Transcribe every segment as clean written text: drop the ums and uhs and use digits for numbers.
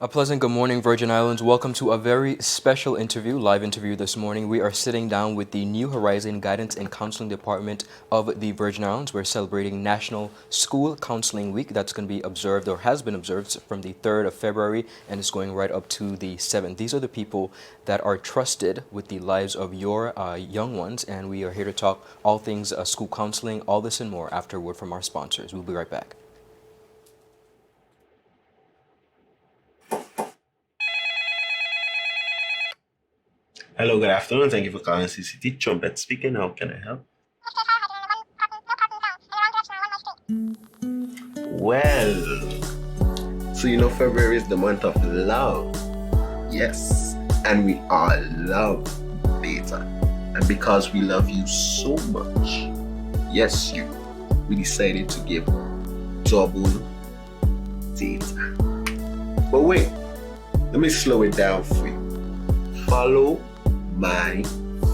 A pleasant good morning, Virgin Islands. Welcome to a very special interview, live interview this morning. We are sitting down with the New Horizon Guidance and Counseling Department of the Virgin Islands. We're celebrating National School Counseling Week. That's going to be observed or has been observed from the 3rd of February and it's going right up to the 7th. These are the people that are trusted with the lives of your young ones, and we are here to talk all things school counseling, all this and more after a word from our sponsors. We'll be right back. Hello, good afternoon. Thank you for calling CCT. Trumpet speaking. How can I help? Well, so February is the month of love. Yes, and we all love data. And because we love you so much, yes, we decided to give double data. But wait, let me slow it down for you. Follow my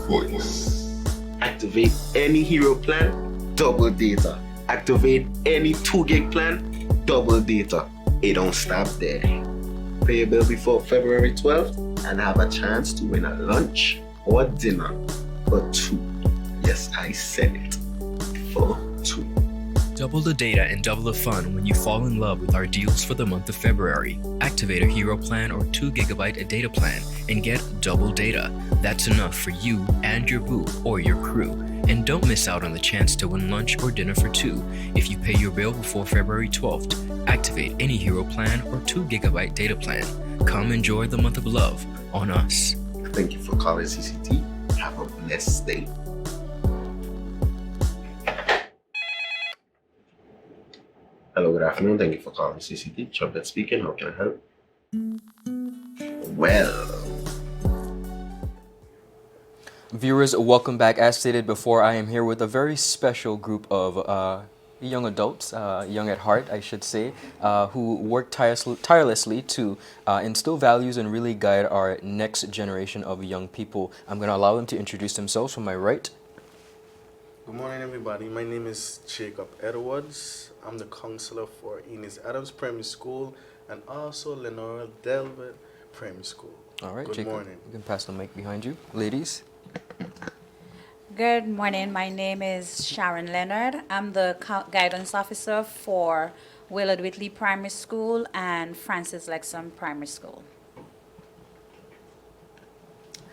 voice. Activate any hero plan, double data. Activate any 2 gig plan, double data. It don't stop there. Pay your bill before February 12th and have a chance to win a lunch or dinner for 2. Yes, I said it. For 2. Double the data and double the fun when you fall in love with our deals for the month of February. Activate a hero plan or 2 gigabyte data plan and get double data. That's enough for you and your boo or your crew. And don't miss out on the chance to win lunch or dinner for 2 if you pay your bill before February 12th. Activate any hero plan or 2 gigabyte data plan. Come enjoy the month of love on us. Thank you for calling CCT. Have a blessed day. Hello, good afternoon. Thank you for calling CCT. Trumpet speaking. How can I help? Well, Viewers, welcome back. As stated before, I am here with a very special group of young adults, young at heart, I should say, who work tirelessly to instill values and really guide our next generation of young people. I'm going to allow them to introduce themselves from my right. Good morning, everybody. My name is Jacob Edwards. I'm the counselor for Enos Adams Primary School and also Lenora Delbert Primary School. All right, Good Jacob, morning. you can pass the mic behind you. Ladies. Good morning. My name is Sharon Leonard. I'm the guidance officer for Willard Whitley Primary School and Francis Lexham Primary School.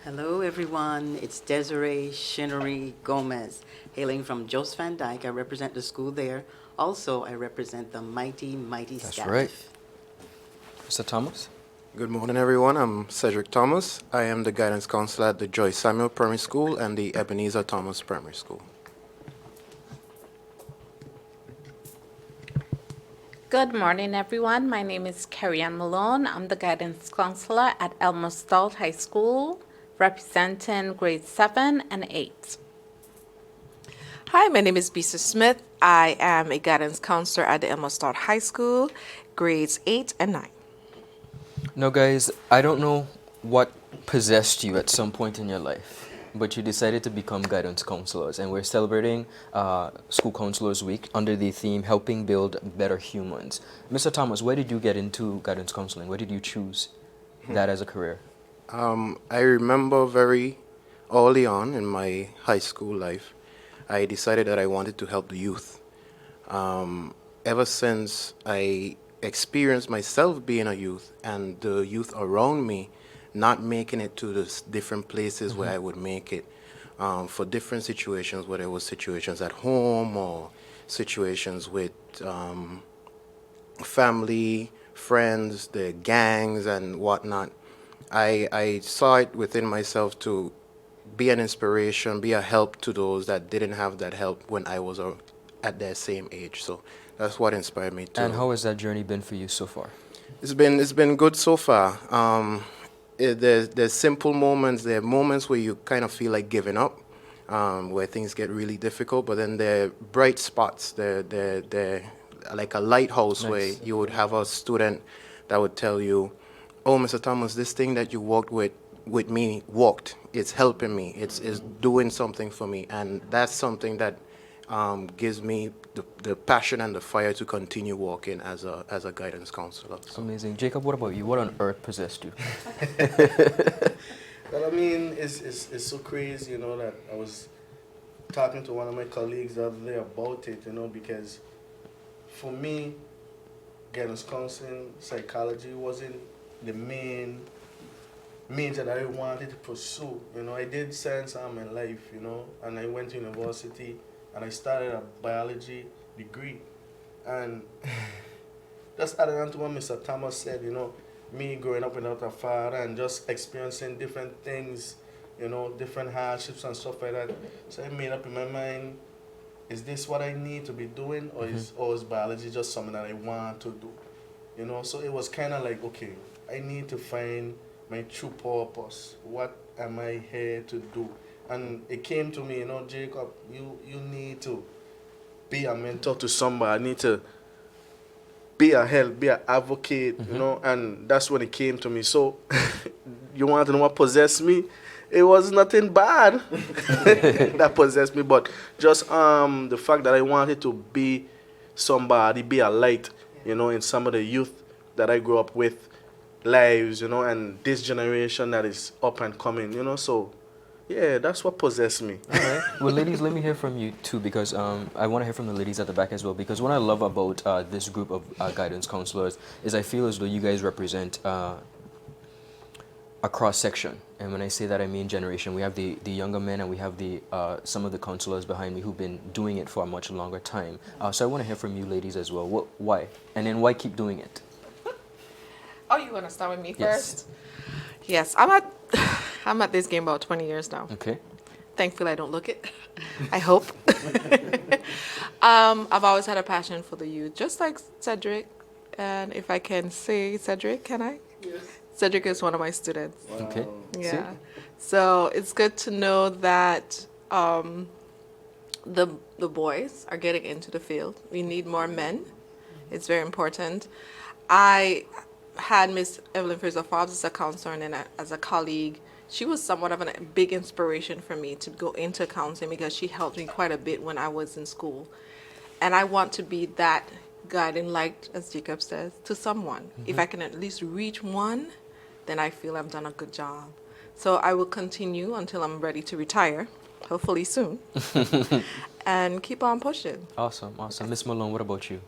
Hello, everyone. It's Desiree Shinnery Gomez, hailing from Jos Van Dyke. I represent the school there. Also, I represent the mighty That's staff. right. Mr. Thomas. Good morning, everyone. I'm Cedric Thomas. I am the guidance counselor at the Joyce Samuel Primary School and the Ebenezer Thomas Primary School. Good morning, everyone. My name is Carrie Ann Malone. I'm the guidance counselor at Elmer Stolt High School, representing grades 7 and 8. Hi, my name is Bisa Smith. I am a guidance counselor at the Elmer Stott High School, grades 8 and 9. Now, guys, I don't know what possessed you at some point in your life, but you decided to become guidance counselors, and we're celebrating School Counselors Week under the theme Helping Build Better Humans. Mr. Thomas, why did you get into guidance counseling? Why did you choose that as a career? I remember very early on in my high school life, I decided that I wanted to help the youth. Ever since I experienced myself being a youth and the youth around me not making it to the different places where I would make it for different situations, whether it was situations at home or situations with family, friends, the gangs and whatnot. I saw it within myself to be an inspiration, be a help to those that didn't have that help when I was at their same age. So that's what inspired me to. And how has that journey been for you so far? It's been good so far. There's simple moments. There are moments where you kind of feel like giving up, where things get really difficult. But then there are bright spots. They're like a lighthouse where you would have a student that would tell you, "Oh, Mr. Thomas, this thing that you walked with me worked. It's helping me. It's doing something for me." And that's something that gives me the passion and the fire to continue walking as a guidance counselor. So, Amazing. Jacob, what about you? What on earth possessed you? Well, I mean, it's so crazy, you know, that I was talking to one of my colleagues the other day about it, you know, because for me, guidance counseling, psychology wasn't the main major that I wanted to pursue. You know, I did science arm in life, you know, and I went to university and I started a biology degree. And just adding on to what Mr. Thomas said, you know, me growing up without a father and just experiencing different things, you know, different hardships and stuff like that. So I made up in my mind, is this what I need to be doing, or is biology just something that I want to do? You know, so it was kind of like, okay, I need to find my true purpose. What am I here to do? And it came to me, you know, Jacob, you need to be a mentor to somebody. I need to be a help, be an advocate, you know, and that's when it came to me. So, you want to know what possessed me? It was nothing bad that possessed me, but just the fact that I wanted to be somebody, be a light, you know, in some of the youth that I grew up with, lives, you know, and this generation that is up and coming, you know, so yeah, that's what possessed me. All right. Well, ladies, let me hear from you too, because I want to hear from the ladies at the back as well. Because what I love about this group of guidance counselors is I feel as though you guys represent a cross section, and when I say that, I mean generation. We have the younger men, and we have the some of the counselors behind me who've been doing it for a much longer time. So I want to hear from you, ladies, as well. Why, and then why keep doing it? oh, you want to start with me Yes. first? Yes, I'm at this game about 20 years now. Okay. Thankfully, I don't look it. I hope. I've always had a passion for the youth, just like Cedric. And if I can say Cedric, can I? Yes. Cedric is one of my students. Okay. Yeah. So it's good to know that the boys are getting into the field. We need more men. It's very important. I had Miss Evelyn Fraser-Forbes as a counselor and then as a colleague. She was somewhat of a big inspiration for me to go into counseling because she helped me quite a bit when I was in school. And I want to be that guiding light, as Jacob says, to someone. If I can at least reach one, then I feel I've done a good job. So I will continue until I'm ready to retire, hopefully soon, and keep on pushing. Awesome. Miss Malone, what about you?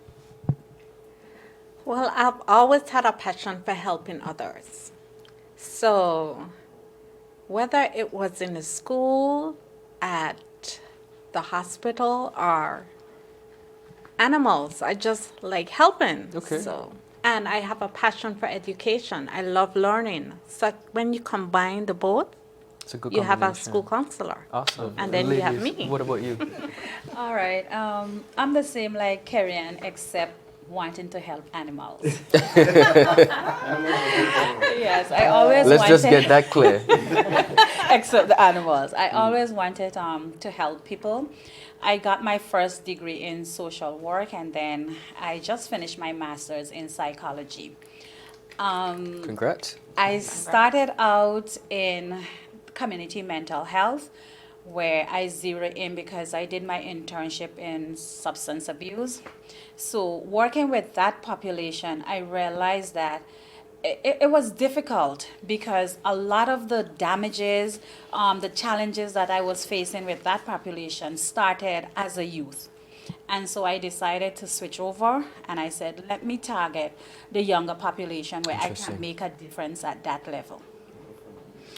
Well, I've always had a passion for helping others. So, whether it was in the school, at the hospital, or animals, I just like helping. Okay. So, and I have a passion for education. I love learning. So when you combine the both, It's a good you have a combination. school counselor. Awesome. And then you have Ladies, me. What about you? All right. I'm the same like Carrie-Ann, except wanting to help animals. Yes, I always Let's wanted, just get that clear. except the animals. I always wanted to help people. I got my first degree in social work, and then I just finished my master's in psychology. Congrats. I started out in community mental health, where I zeroed in because I did my internship in substance abuse. So working with that population, I realized that it was difficult because a lot of the damages, the challenges that I was facing with that population started as a youth. And so I decided to switch over, and I said, let me target the younger population where I Interesting. can make a difference at that level.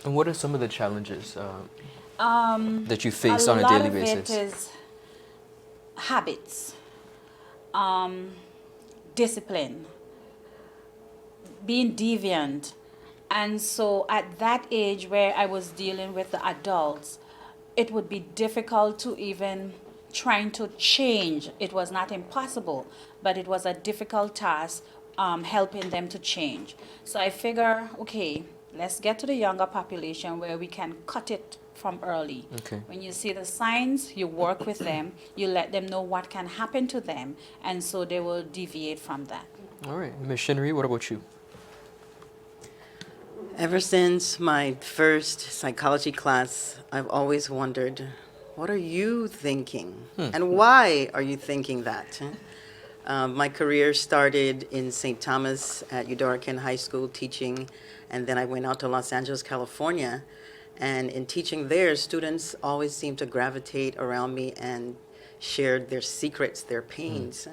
And what are some of the challenges that you face A on a lot daily of basis? it is habits, discipline, being deviant. And so at that age where I was dealing with the adults, it would be difficult to even trying to change. It was not impossible, but it was a difficult task helping them to change. So I figure, okay, let's get to the younger population where we can cut it from early. Okay. When you see the signs, you work with them, you let them know what can happen to them, and so they will deviate from that. All right. Ms. Shinnery, what about you? Ever since my first psychology class, I've always wondered, what are you thinking? And why are you thinking that? My career started in St. Thomas at Eudora Ken High School teaching, and then I went out to Los Angeles, California. And in teaching there, students always seemed to gravitate around me and shared their secrets, their pains.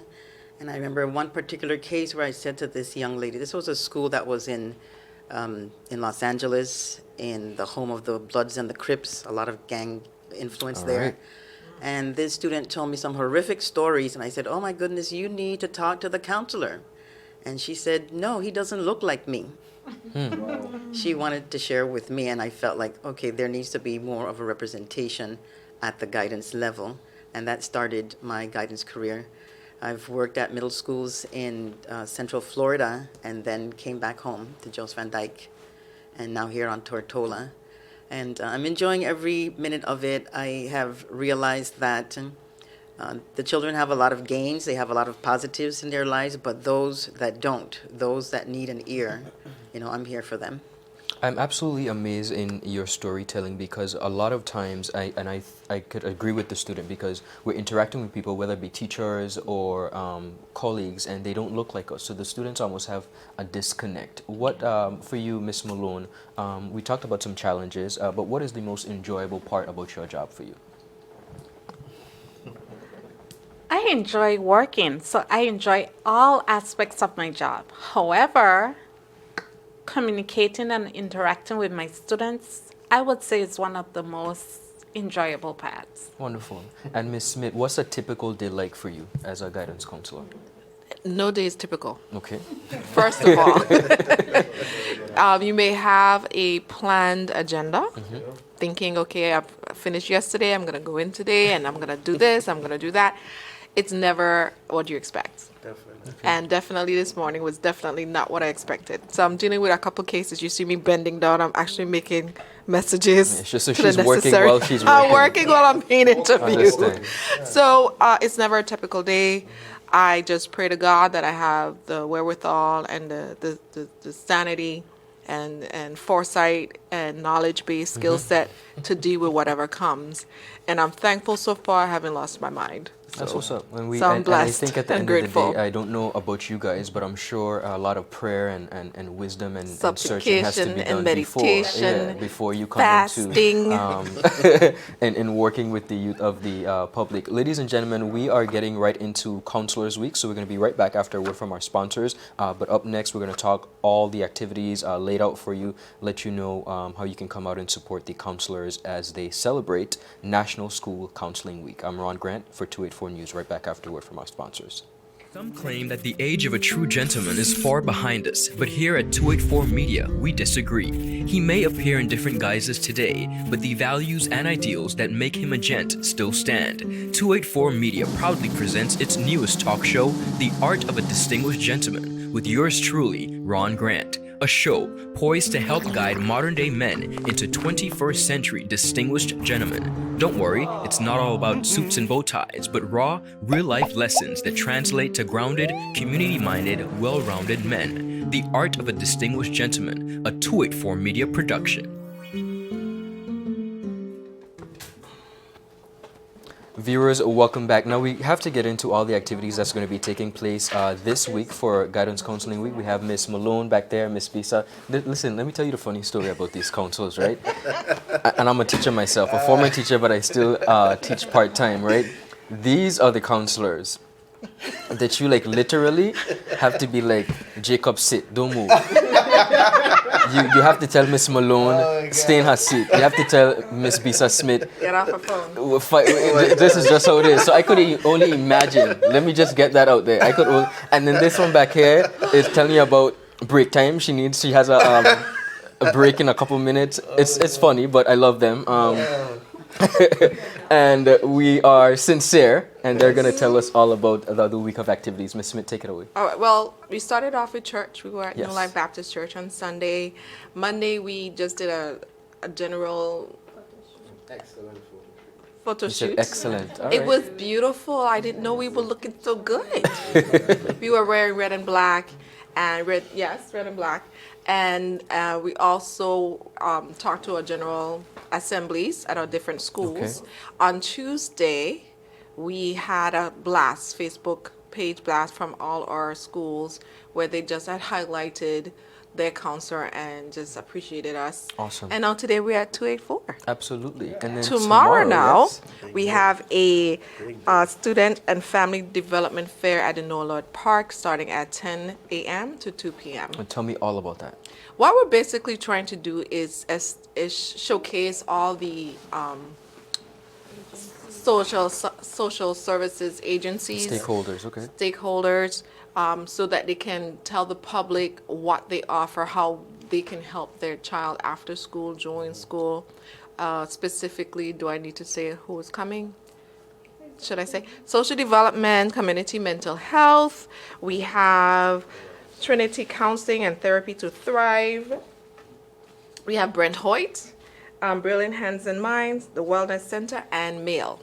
And I remember one particular case where I said to this young lady, this was a school that was in Los Angeles, in the home of the Bloods and the Crips, a lot of gang influence All there. right. And this student told me some horrific stories, and I said, oh my goodness, you need to talk to the counselor. And she said, no, he doesn't look like me. She wanted to share with me, and I felt like, okay, there needs to be more of a representation at the guidance level, and that started my guidance career. I've worked at middle schools in Central Florida, and then came back home to Jos Van Dyke, and now here on Tortola. And I'm enjoying every minute of it. I have realized that the children have a lot of gains, they have a lot of positives in their lives, but those that don't, those that need an ear, I'm here for them. I'm absolutely amazed in your storytelling because a lot of times, I could agree with the student because we're interacting with people, whether it be teachers or colleagues, and they don't look like us. So the students almost have a disconnect. What, for you, Miss Malone, we talked about some challenges, but what is the most enjoyable part about your job for you? I enjoy working, so I enjoy all aspects of my job. However, communicating and interacting with my students, I would say is one of the most enjoyable parts. Wonderful. And Miss Smith, what's a typical day like for you as a guidance counselor? No day is typical. Okay. First of all, you may have a planned agenda, thinking, okay, I've finished yesterday, I'm going to go in today, and I'm going to do this, I'm going to do that. It's never what you expect. Definitely. And definitely this morning was definitely not what I expected. So I'm dealing with a couple cases. You see me bending down. I'm actually making messages. It's just so to the she's working necessary- while she's I'm working. working while I'm being interviewed. Understand. So it's never a typical day. I just pray to God that I have the wherewithal and the sanity and foresight and knowledge-based skill set to deal with whatever comes. And I'm thankful so far I haven't lost my mind. That's what's up. When So I'm and I blessed think at the and end of the grateful. day, I don't know about you guys, but I'm sure a lot of prayer and wisdom and searching has to be Supplication and done meditation, before you come fasting. into and working with the youth of the public. Ladies and gentlemen, we are getting right into Counselors Week, so we're going to be right back after a word from our sponsors. But up next, we're going to talk all the activities laid out for you, let you know how you can come out and support the counselors as they celebrate National School Counseling Week. I'm Ron Grant for 284 News, right back after a word from our sponsors. Some claim that the age of a true gentleman is far behind us, but here at 284 Media, we disagree. He may appear in different guises today, but the values and ideals that make him a gent still stand. 284 Media proudly presents its newest talk show, The Art of a Distinguished Gentleman, with yours truly, Ron Grant. A show poised to help guide modern-day men into 21st century distinguished gentlemen. Don't worry, it's not all about suits and bow ties, but raw, real-life lessons that translate to grounded, community-minded, well-rounded men. The Art of a Distinguished Gentleman, a 284 Media production. Viewers, welcome back. Now we have to get into all the activities that's going to be taking place this week for Guidance Counseling Week. We have Miss Malone back there, Miss Bisa. Listen, let me tell you the funny story about these counselors, right? And I'm a teacher myself, a former teacher, but I still teach part-time, right? These are the counselors that you like literally have to be like, Jacob, sit, don't move. You have to tell Miss Malone, stay in her seat. You have to tell Miss Bisa Smith, Get off her phone. this is just how it is. So I could only imagine. Let me just get that out there. And then this one back here is telling you about break time. She has a break in a couple minutes. It's funny, but I love them. And we are sincere, and they're gonna tell us all about the week of activities. Miss Smith, take it away. All right, well, we started off with church. We were at Yes. New Life Baptist Church on Sunday. Monday, we just did a general photo You said shoot. excellent. All It right. was beautiful. I didn't know we were looking so good. We were wearing red and black, red and black. And we also talk to our general assemblies at our different schools. Okay. On Tuesday, we had a blast, Facebook page blast from all our schools where they just had highlighted their counselor and just appreciated us. Awesome. And now today we're at 284. Absolutely. And then Tomorrow now, yes. we have a student and family development fair at the Norlord Park starting at 10 a.m. to 2 p.m. And tell me all about that. What we're basically trying to do is showcase all the social services agencies, Stakeholders, okay. stakeholders, so that they can tell the public what they offer, how they can help their child after school, during school. Specifically, do I need to say who is coming? Should I say social development, community mental health? We have Trinity Counseling and Therapy to Thrive. We have Brent Hoyt, Brilliant Hands and Minds, the Wellness Center, and MAIL.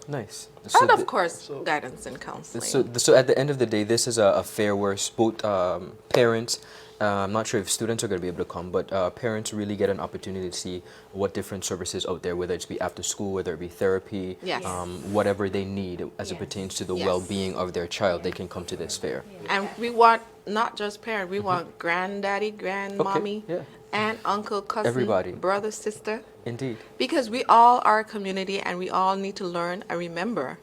Nice. And of course, guidance and counseling. So at the end of the day, this is a fair where both parents, I'm not sure if students are going to be able to come, but parents really get an opportunity to see what different services out there, whether it's be after school, whether it be therapy, Yes. whatever they need as it Yes. pertains to the Yes. well-being of their child, they can come to this fair. And we want not just parents, we want granddaddy, grandmommy, yeah. aunt, uncle, cousin, Everybody. brother, sister. Indeed. Because we all are a community and we all need to learn and remember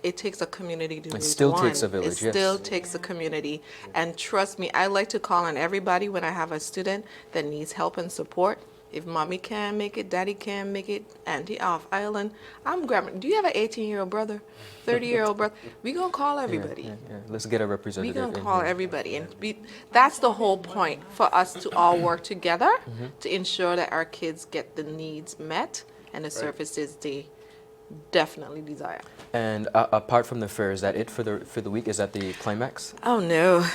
it takes a community to It still move takes a on. village, It yes. still takes a community. And trust me, I like to call on everybody when I have a student that needs help and support. If mommy can't make it, daddy can't make it, auntie off island, I'm grabbing. Do you have an 18-year-old brother, 30-year-old brother? We gonna call everybody. Yeah. Let's get a We representative gonna in call here. everybody, and that's the whole point for us to all work together Mm-hmm. to ensure that our kids get the needs met and the services they definitely desire. And apart from the fair, is that it for the week? Is that the climax? Oh no!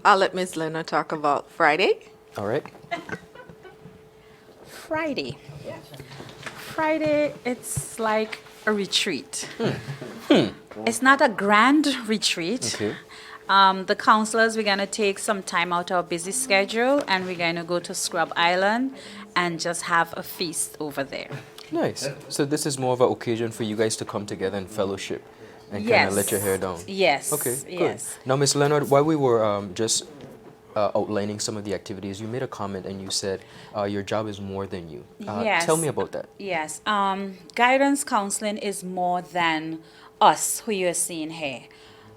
I'll let Miss Lena talk about Friday. All right. Friday. Friday, it's like a retreat. It's not a grand retreat. Okay. The counselors, we're going to take some time out of our busy schedule and we're going to go to Scrub Island and just have a feast over there. Nice. So this is more of an occasion for you guys to come together and fellowship and kind Yes. of let your hair down. Yes. Okay, good. Yes. Now, Miss Leonard, while we were just outlining some of the activities, you made a comment and you said your job is more than you. Yes. Tell me about that. Yes. Guidance counseling is more than us who you're seeing here.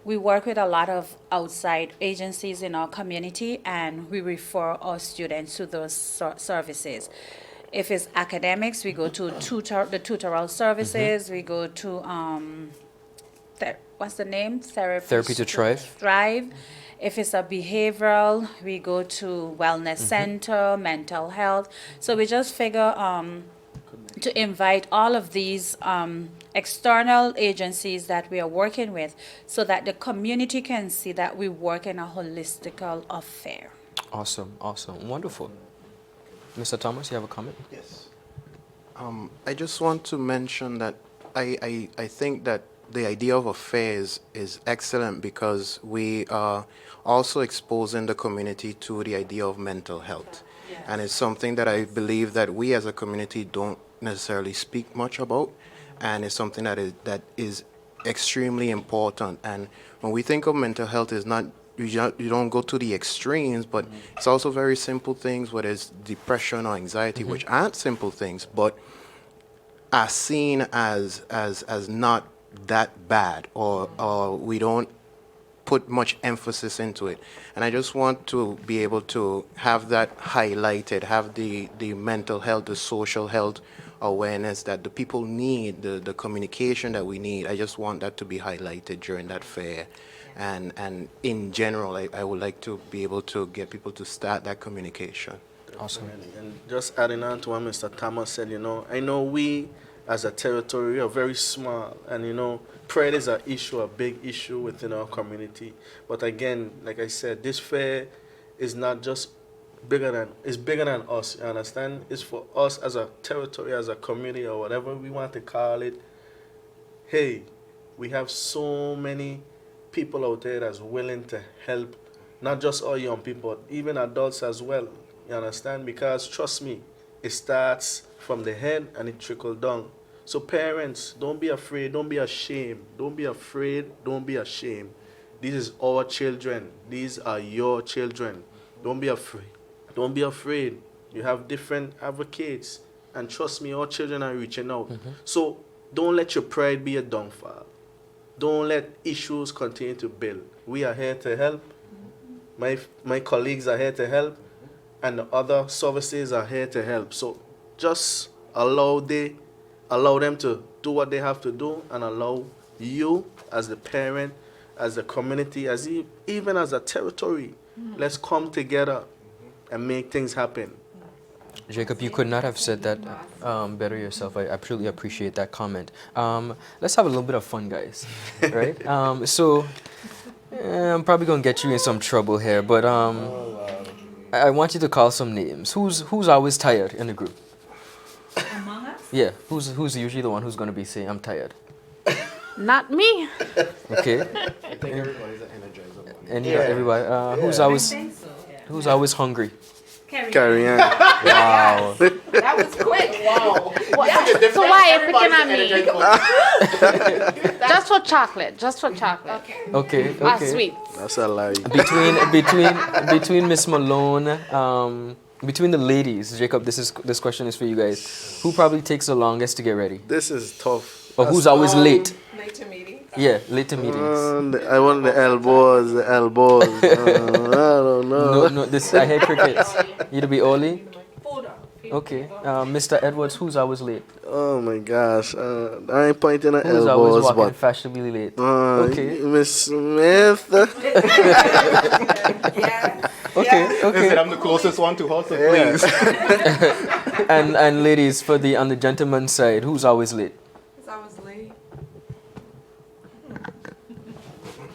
We work with a lot of outside agencies in our community and we refer our students to those services. If it's academics, we go to the tutoral services, we go to, what's the name? Therapy to Thrive. Thrive. If it's a behavioral, we go to wellness center, mental health. So we just figure to invite all of these external agencies that we are working with so that the community can see that we work in a holistical affair. Awesome, wonderful. Mr. Thomas, you have a comment? Yes. I just want to mention that I think that the idea of a fair is excellent because we are also exposing the community to the idea of mental health. And it's something that I believe that we as a community don't necessarily speak much about. And it's something that is extremely important. And when we think of mental health, it's not you don't go to the extremes, but it's also very simple things, whether it's depression or anxiety, which aren't simple things, but are seen as not that bad, or we don't put much emphasis into it. And I just want to be able to have that highlighted, have the mental health, the social health awareness that the people need, the communication that we need. I just want that to be highlighted during that fair. And in general, I would like to be able to get people to start that communication. Awesome. And just adding on to what Mr. Thomas said, I know we as a territory are very small, and pride is an issue, a big issue within our community. But again, like I said, this fair is not just it's bigger than us, you understand? It's for us as a territory, as a community, or whatever we want to call it. Hey, we have so many people out there that's willing to help not just all young people, but even adults as well. You understand? Because trust me, it starts from the head and it trickles down. So parents, don't be afraid, don't be ashamed. Don't be afraid, don't be ashamed. These is our children. These are your children. Don't be afraid. Don't be afraid. You have different advocates. And trust me, our children are reaching out. So don't let your pride be a downfall. Don't let issues continue to build. We are here to help. My colleagues are here to help. And the other services are here to help. So just allow them to do what they have to do, and allow you as the parent, as the community, even as a territory, let's come together and make things happen. Jacob, you could not have said that better yourself. I truly appreciate that comment. Let's have a little bit of fun, guys. Right? I'm probably going to get you in some trouble here, but I want you to call some names. Who's always tired in the group? Among us? Yeah, who's usually the one who's going to be saying, I'm tired? Not me. Okay. I think everybody's an energizer bunny. Everybody. Who's always hungry? Carry on. Wow. That was quick. Wow. So why are you picking on me? Just for chocolate. Just for chocolate. Okay. Ah, Okay. sweet. That's a lie. Between Miss Malone, between the ladies, Jacob, this question is for you guys. Who probably takes the longest to get ready? This is tough. Or who's always late? Late to meetings. Yeah, late to meetings. I want the elbows. I don't know. No, I hear crickets. You'd be Oli? Okay. Mr. Edwards, who's always late? Oh my gosh. I ain't pointing at Who's always elbows, walking but fashionably late? Okay. Miss Smith. Okay. I'm the closest one to her, so please. And ladies, on the gentleman's side, who's always late? Because I was late.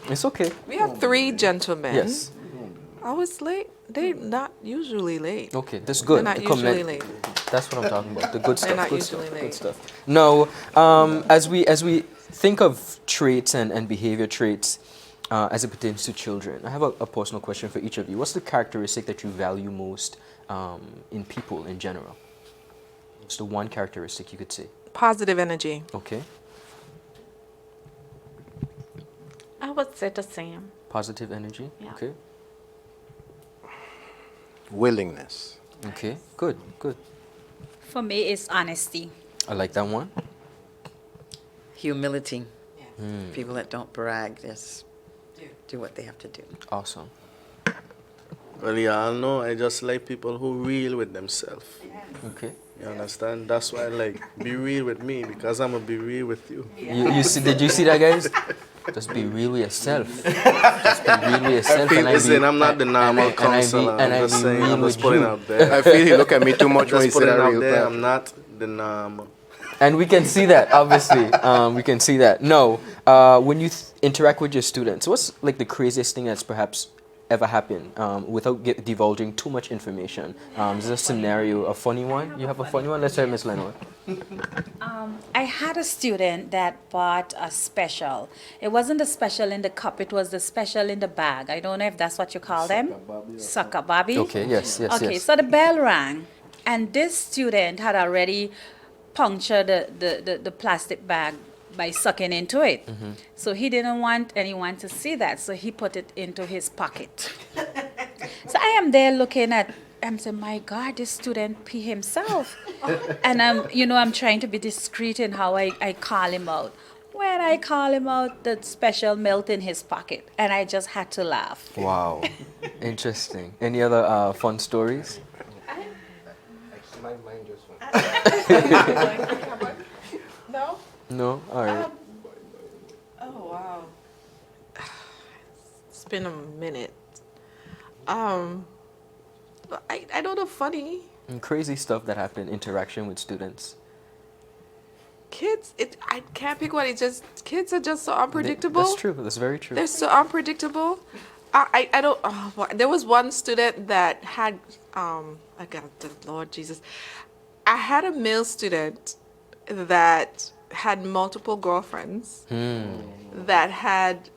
It's okay. We have 3 gentlemen. Yes. I was late. They're not usually late. Okay, that's They're good. not The usually comment- late. That's what I'm talking about. The good stuff. They're not good usually stuff. late. Good stuff. Now, as we think of traits and behavior traits as it pertains to children, I have a personal question for each of you. What's the characteristic that you value most in people in general? What's the one characteristic you could say? Positive energy. Okay. I would say the same. Positive energy. Yeah. Okay. Willingness. Okay. Good. Good. For me, it's honesty. I like that one. Humility. People that don't brag, just do what they have to do. Awesome. Well, yeah, I know. I just like people who real with themselves. Okay. You understand? That's why I like be real with me, because I'm gonna be real with you. You see? Did you see that, guys? Just be real with yourself. Just be real with yourself. Listen, I'm not the normal counselor. and I I'm just be saying, real I'm just with putting you. out there. I feel he look at me too much when he Just said putting that out real there. quick. I'm not the normal. And we can see that, obviously. We can see that. No, when you interact with your students, what's like the craziest thing that's perhaps ever happened without divulging too much information? Is there a scenario, a funny one? You have a funny one? Let's hear Miss Lenore. I had a student that bought a special. It wasn't the special in the cup, it was the special in the bag. I don't know if that's what you call them. Sucker Bobby. Okay, yes. Okay, so the bell rang, and this student had already punctured the plastic bag by sucking into it. So he didn't want anyone to see that, so he put it into his pocket. So I am there looking at, I'm saying, my God, this student pee himself. And I'm trying to be discreet in how I call him out. When I call him out, the special melt in his pocket, and I just had to laugh. Wow. Interesting. Any other fun stories? Mine just went. No? No? All right. Oh, wow. It's been a minute. I don't know, funny. And crazy stuff that happened, interaction with students. Kids, I can't pick one. Kids are just so unpredictable. That's true. That's very true. They're so unpredictable. I don't. There was one student that had. I got the Lord Jesus. I had a male student that had multiple girlfriends. That had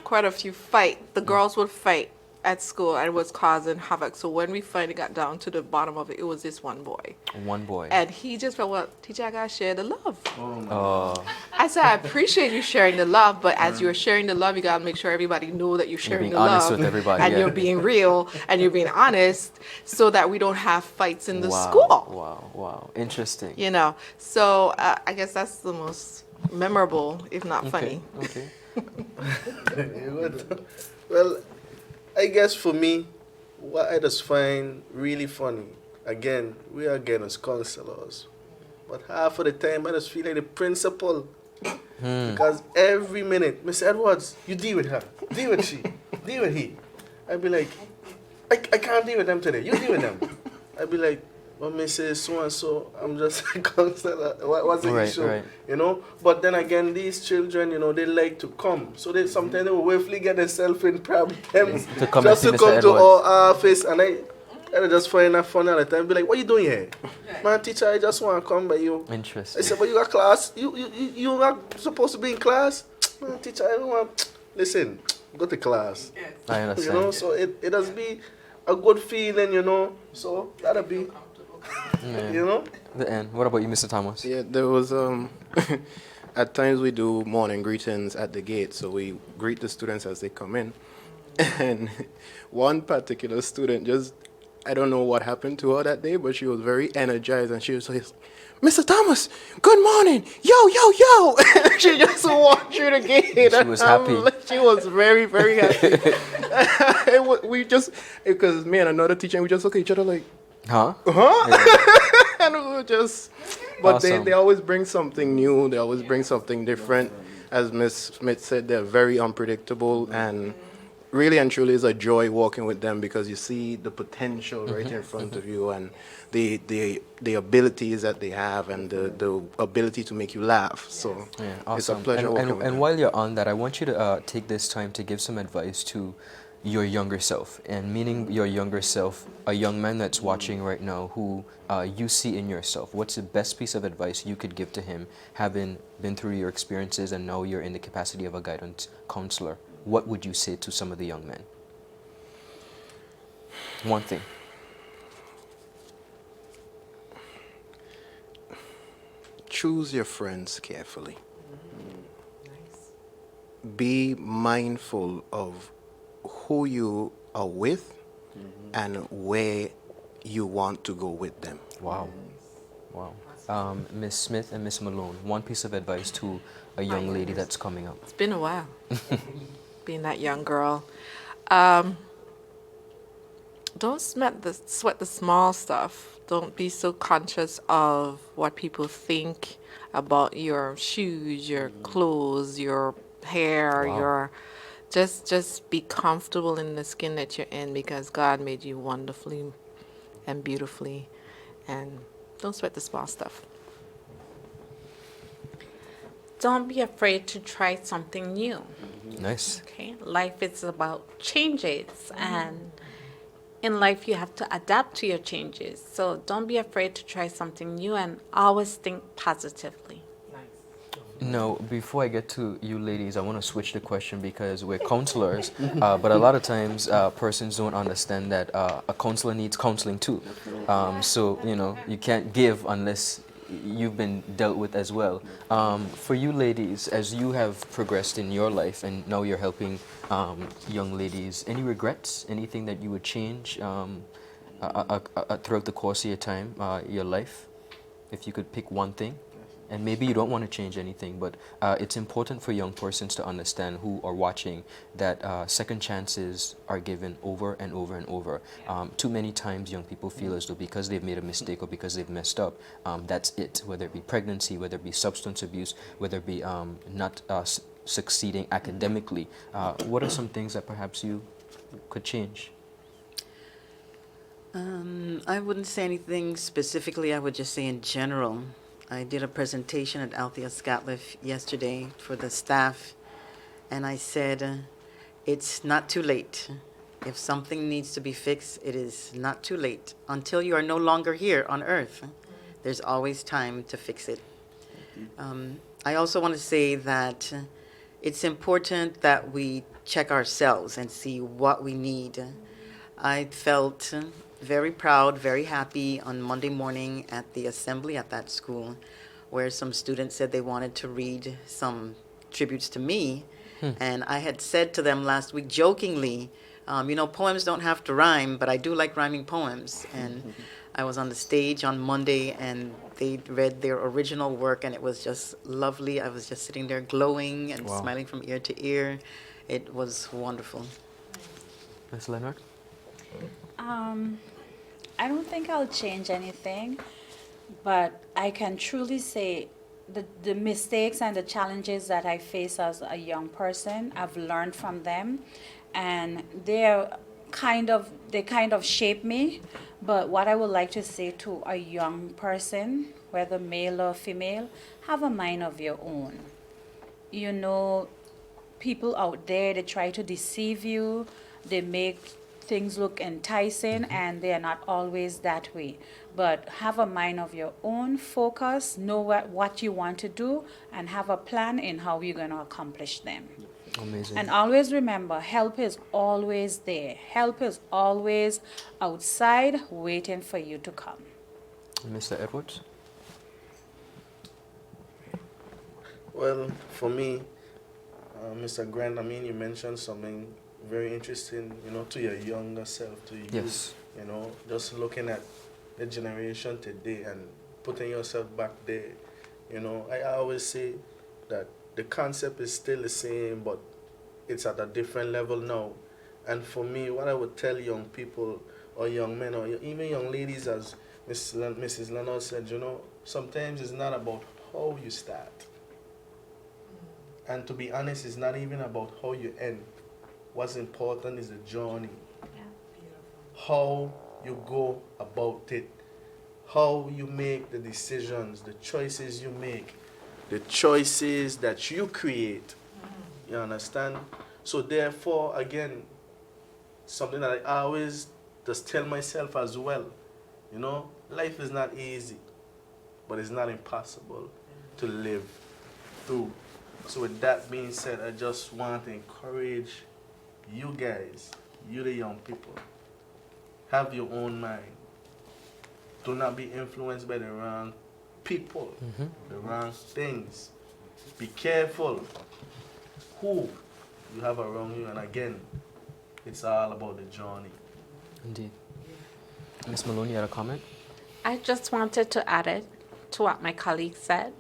quite a few fight. The girls would fight at school and it was causing havoc. So when we finally got down to the bottom of it, it was this one boy. One boy. And he just felt, well, teacher, I gotta share the love. Oh, I said, I appreciate you sharing the love, but as you're sharing the love, you gotta make sure everybody know that you're sharing being the honest love. with everybody, And yeah. you're being real and you're being honest so that we don't have fights in the wow. school. Wow. Wow. Interesting. You know, so I guess that's the most memorable, if not Okay. funny. Okay. Well, I guess for me, what I just find really funny, again, we are again as counselors, but half of the time I just feel like the principal. Because every minute, Miss Edwards, you deal with her, deal with she, deal with he. I'd be like, I can't deal with them today, you deal with them. I'd be like, well, Mrs. So-and-so, I'm just a counselor, what's the Right, issue? right. You know, but then again, these children, you know, they like to come. So they sometimes they will willfully get themselves in problems To come just and to see Mr. come to Edwards. our office. And I just find that funny all the time. Be like, what you doing here? Man, teacher, I just want to come by you. I Interesting. said, but you got class? You are supposed to be in class? Man, teacher, I don't want... Listen, go to class. I You understand. know, so it does be a good feeling, you know. So that'll be, Yeah. you know. The end. What about you, Mr. Thomas? Yeah, there was at times we do morning greetings at the gate, so we greet the students as they come in. And one particular student just, I don't know what happened to her that day, but she was very energized and she was like, Mr. Thomas, good morning. Yo, yo, yo. She just walked through the gate. She was happy. She was very, very happy. We just, because me and another teacher, we just look at each other like, Huh? and we were just, but Awesome. they always bring something new. They always bring something different. As Miss Smith said, they're very unpredictable, and really and truly, it's a joy walking with them because you see the potential right in front of you, and the abilities that they have, and the ability to make you laugh. So Yeah, it's a awesome. pleasure working with And them. while you're on that, I want you to take this time to give some advice to your younger self, and meaning your younger self, a young man that's watching right now who you see in yourself. What's the best piece of advice you could give to him, having been through your experiences and now you're in the capacity of a guidance counselor? What would you say to some of the young men? One thing. Choose your friends carefully. Be mindful of who you are with and where you want to go with them. Wow. Wow. Miss Smith and Miss Malone, one piece of advice to a young lady that's coming up. It's been a while being that young girl. Don't sweat the small stuff. Don't be so conscious of what people think about your shoes, your clothes, your hair, Wow. your just be comfortable in the skin that you're in because God made you wonderfully and beautifully, and don't sweat the small stuff. Don't be afraid to try something new. Nice. Okay, life is about changes, and in life you have to adapt to your changes. So don't be afraid to try something new, and always think positively. No, before I get to you ladies, I want to switch the question because we're counselors, but a lot of times persons don't understand that a counselor needs counseling too. So, you know, you can't give unless you've been dealt with as well. For you ladies, as you have progressed in your life and now you're helping young ladies, any regrets, anything that you would change throughout the course of your time, your life? If you could pick one thing? And maybe you don't want to change anything, but it's important for young persons to understand who are watching that second chances are given over and over and over. Too many times young people feel as though because they've made a mistake or because they've messed up, that's it, whether it be pregnancy, whether it be substance abuse, whether it be not succeeding academically. What are some things that perhaps you could change? I wouldn't say anything specifically. I would just say in general. I did a presentation at Althea Scotliff yesterday for the staff, and I said, it's not too late. If something needs to be fixed, it is not too late. Until you are no longer here on earth, there's always time to fix it. I also want to say that it's important that we check ourselves and see what we need. I felt very proud, very happy on Monday morning at the assembly at that school, where some students said they wanted to read some tributes to me. And I had said to them last week jokingly, poems don't have to rhyme, but I do like rhyming poems. And I was on the stage on Monday, and they read their original work, and it was just lovely. I was just sitting there glowing and Wow. smiling from ear to ear. It was wonderful. Ms. Leonard? I don't think I'll change anything, but I can truly say the mistakes and the challenges that I face as a young person, I've learned from them, and they kind of shape me. But what I would like to say to a young person, whether male or female, have a mind of your own. You know, people out there, they try to deceive you, they make things look enticing, and they are not always that way. But have a mind of your own, focus, know what you want to do, and have a plan in how you're going to accomplish them. Amazing. And always remember, help is always there. Help is always outside waiting for you to come. Mr. Edwards? Well, for me, Mr. Grant, you mentioned something very interesting, to your younger self, to you. Yes. Just looking at the generation today and putting yourself back there. I always say that the concept is still the same, but it's at a different level now. And for me, what I would tell young people or young men or even young ladies, as Mrs. Leonard said, sometimes it's not about how you start. And to be honest, it's not even about how you end. What's important is the journey. How you go about it. How you make the decisions, the choices you make, the choices that you create. You understand? So therefore, again, something that I always just tell myself as well, life is not easy, but it's not impossible to live through. So with that being said, I just want to encourage you guys, you the young people, have your own mind. Do not be influenced by the wrong people, the wrong things. Be careful who you have around you, and again, it's all about the journey. Indeed. Ms. Maloney, you had a comment? I just wanted to add it to what my colleague said.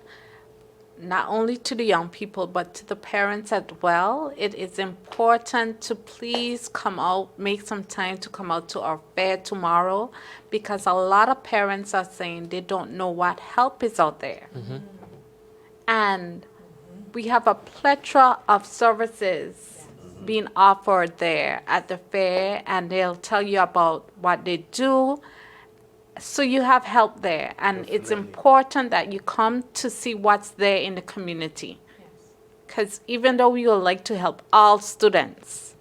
Not only to the young people, but to the parents as well. It is important to please come out, make some time to come out to our fair tomorrow, because a lot of parents are saying they don't know what help is out there. And we have a plethora of services being offered there at the fair, and they'll tell you about what they do. So you have help there, and it's important that you come to see what's there in the community. Because even though we would like to help all students,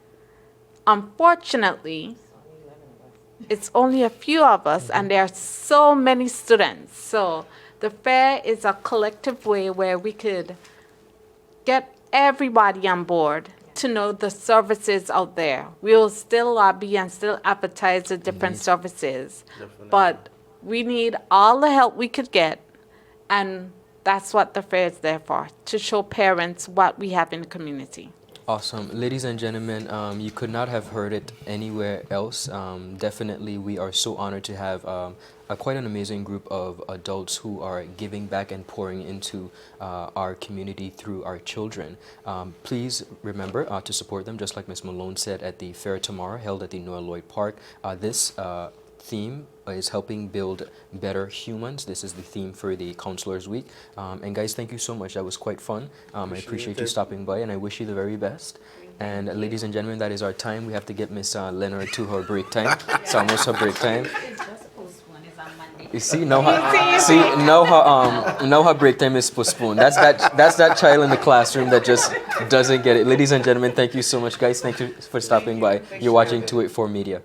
unfortunately, it's only a few of us, and there are so many students. So the fair is a collective way where we could get everybody on board to know the services out there. We will still lobby and still advertise the different services, but we need all the help we could get, and that's what the fair is there for, to show parents what we have in the community. Awesome. Ladies and gentlemen, you could not have heard it anywhere else. Definitely, we are so honored to have quite an amazing group of adults who are giving back and pouring into our community through our children. Please remember to support them, just like Ms. Malone said, at the fair tomorrow, held at the Noah Lloyd Park. This theme is helping build better humans. This is the theme for the Counselors Week. And guys, thank you so much. That was quite fun. I appreciate you stopping by, and I wish you the very best. And ladies and gentlemen, that is our time. We have to get Miss Leonard to her break time. It's almost her break time. You see, know how break time is postponed. That's that child in the classroom that just doesn't get it. Ladies and gentlemen, thank you so much, guys. Thank you for stopping by. You're watching 284 Media.